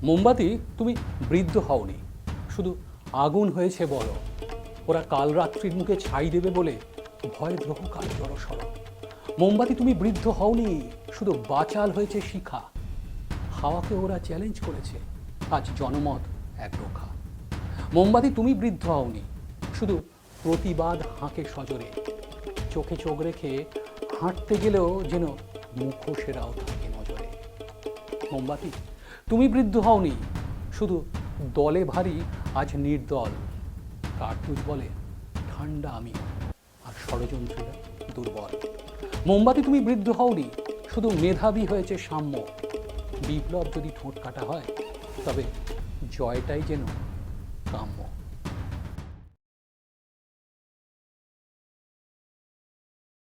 মোমবাতি, তুমি বৃদ্ধ হওনি, শুধু আগুন হয়েছে বড়। ওরা কাল রাত্রির মুখে ছাই দেবে বলে ভয় দ্রোহ কাল জড়সড়। মোমবাতি, তুমি বৃদ্ধ হওনি, শুধু বাচাল হয়েছে শিখা। হাওয়াকে ওরা চ্যালেঞ্জ করেছে, আজ জনমত একরোখা। মোমবাতি, তুমি বৃদ্ধ হওনি, শুধু প্রতিবাদ হাঁকে সজোরে। চোখে চোখ রেখে হাঁটতে গেলেও যেন মুখোশেরাও থাকে নজরে। মোমবাতি, তুমি বৃদ্ধ হওনি, শুধু দলে ভারী আজ নির্দল। কার্তুজ বলে ঠান্ডা আমি, আর ষড়যন্ত্রীরা দুর্বল। মোমবাতি, তুমি বৃদ্ধ হওনি, শুধু মেধাবী হয়েছে সাম্য। বিপ্লব যদি ঠোঁট কাটা হয়, তবে জয়টাই যেন কাম্য।